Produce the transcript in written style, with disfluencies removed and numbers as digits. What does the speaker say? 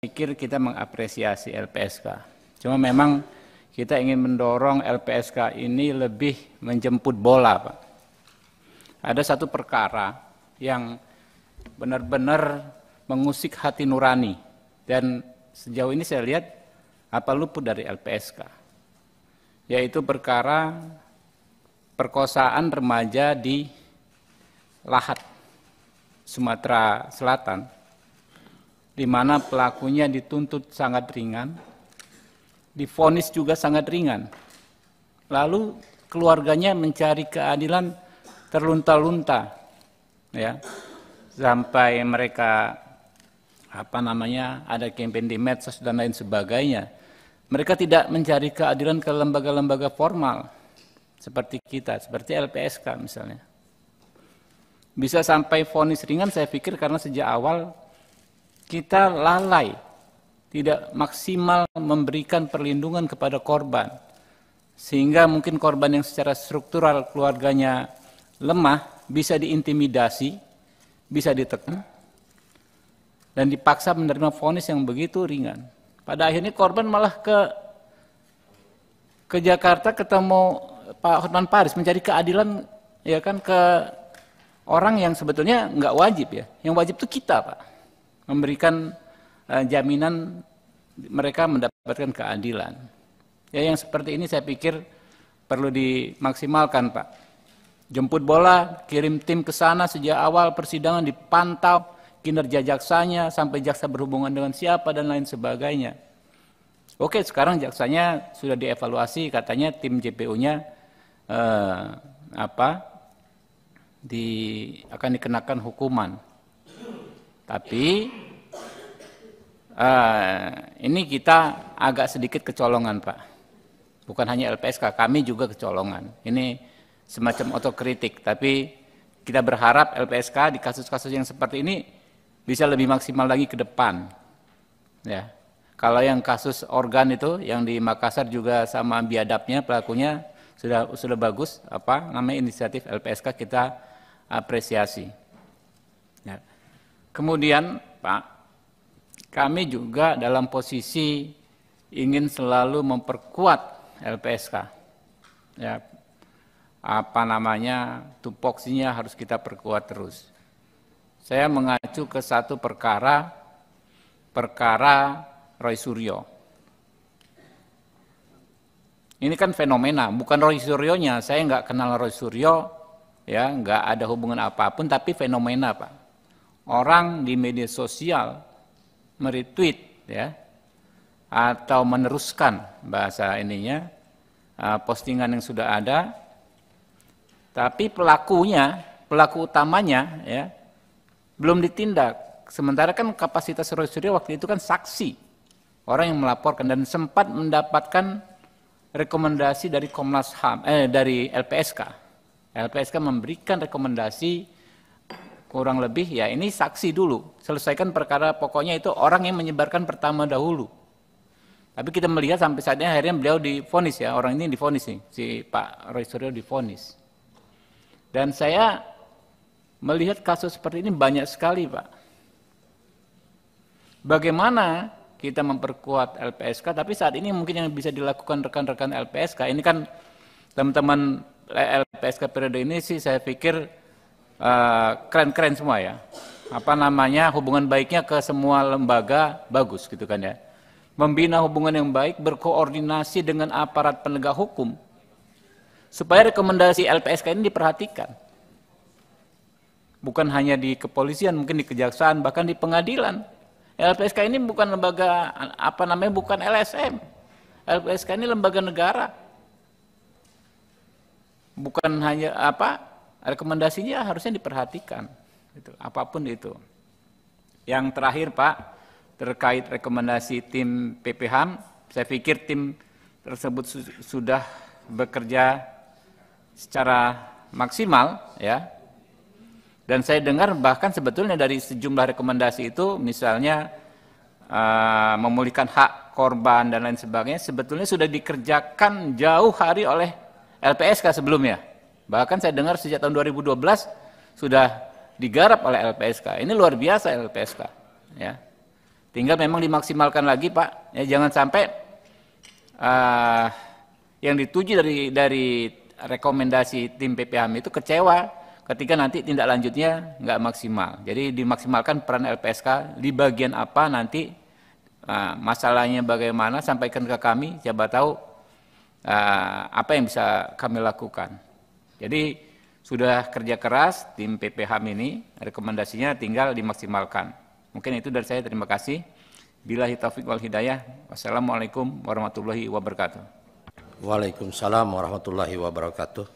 pikir kita mengapresiasi LPSK. Cuma memang kita ingin mendorong LPSK ini lebih menjemput bola, Pak. Ada satu perkara yang benar-benar mengusik hati nurani, dan sejauh ini saya lihat apa luput dari LPSK, yaitu perkara perkosaan remaja di Lahat, Sumatera Selatan, di mana pelakunya dituntut sangat ringan, divonis juga sangat ringan. Lalu keluarganya mencari keadilan terlunta-lunta, ya, sampai mereka ada campaign di medsos dan lain sebagainya. Mereka tidak mencari keadilan ke lembaga-lembaga formal seperti kita, seperti LPSK misalnya. Bisa sampai vonis ringan, saya pikir karena sejak awal kita lalai, tidak maksimal memberikan perlindungan kepada korban, sehingga mungkin korban yang secara struktural keluarganya lemah bisa diintimidasi, bisa ditekan, dan dipaksa menerima vonis yang begitu ringan. Pada akhirnya korban malah ke Jakarta ketemu Pak Hotman Paris mencari keadilan, ya kan, ke orang yang sebetulnya nggak wajib, ya. Yang wajib itu kita, Pak, memberikan jaminan mereka mendapatkan keadilan. Ya, yang seperti ini saya pikir perlu dimaksimalkan, Pak. Jemput bola, kirim tim ke sana sejak awal persidangan, dipantau kinerja jaksanya, sampai jaksa berhubungan dengan siapa dan lain sebagainya. Oke, sekarang jaksanya sudah dievaluasi, katanya tim JPU-nya akan dikenakan hukuman. Tapi ini kita agak sedikit kecolongan, Pak. Bukan hanya LPSK, kami juga kecolongan. Ini semacam otokritik, tapi kita berharap LPSK di kasus-kasus yang seperti ini bisa lebih maksimal lagi ke depan. Ya. Kalau yang kasus organ itu yang di Makassar juga sama biadabnya pelakunya sudah bagus, inisiatif LPSK kita apresiasi. Ya. Kemudian, Pak, kami juga dalam posisi ingin selalu memperkuat LPSK. Ya. Tupoksinya harus kita perkuat terus. Saya mengacu ke satu perkara Roy Suryo. Ini kan fenomena, bukan Roy Suryonya, saya nggak kenal Roy Suryo, ya, nggak ada hubungan apapun, tapi fenomena, Pak. Orang di media sosial meretweet, ya, atau meneruskan bahasa ininya, postingan yang sudah ada, tapi pelaku utamanya, ya, belum ditindak. Sementara kan kapasitas Roy Suryo waktu itu kan saksi, orang yang melaporkan, dan sempat mendapatkan rekomendasi dari Komnas HAM, dari LPSK. LPSK memberikan rekomendasi kurang lebih, ya, ini saksi dulu, selesaikan perkara pokoknya itu orang yang menyebarkan pertama dahulu. Tapi kita melihat sampai saatnya akhirnya beliau divonis, ya, orang ini divonis nih, si Pak Roy Suryo divonis. Dan saya melihat kasus seperti ini banyak sekali, Pak. Bagaimana kita memperkuat LPSK, tapi saat ini mungkin yang bisa dilakukan rekan-rekan LPSK, ini kan teman-teman LPSK periode ini sih saya pikir keren-keren semua, ya. Hubungan baiknya ke semua lembaga bagus gitu kan, ya. Membina hubungan yang baik, berkoordinasi dengan aparat penegak hukum, supaya rekomendasi LPSK ini diperhatikan. Bukan hanya di kepolisian, mungkin di kejaksaan, bahkan di pengadilan. LPSK ini bukan lembaga, bukan LSM. LPSK ini lembaga negara. Bukan hanya rekomendasinya harusnya diperhatikan. Gitu, apapun itu. Yang terakhir, Pak, terkait rekomendasi tim PPHAM, saya pikir tim tersebut sudah bekerja secara maksimal, ya. Dan saya dengar bahkan sebetulnya dari sejumlah rekomendasi itu, misalnya memulihkan hak korban dan lain sebagainya, sebetulnya sudah dikerjakan jauh hari oleh LPSK sebelumnya. Bahkan saya dengar sejak tahun 2012 sudah digarap oleh LPSK. Ini luar biasa LPSK, ya. Tinggal memang dimaksimalkan lagi Pak, ya, jangan sampai yang dituju dari rekomendasi tim PPHMI itu kecewa ketika nanti tindak lanjutnya nggak maksimal. Jadi dimaksimalkan peran LPSK di bagian apa nanti, masalahnya bagaimana, sampaikan ke kami, siapa tahu apa yang bisa kami lakukan. Jadi sudah kerja keras tim PPHMI ini, rekomendasinya tinggal dimaksimalkan. Mungkin itu dari saya, terima kasih. Billahi taufiq wal hidayah. Wassalamualaikum warahmatullahi wabarakatuh. Waalaikumsalam warahmatullahi wabarakatuh.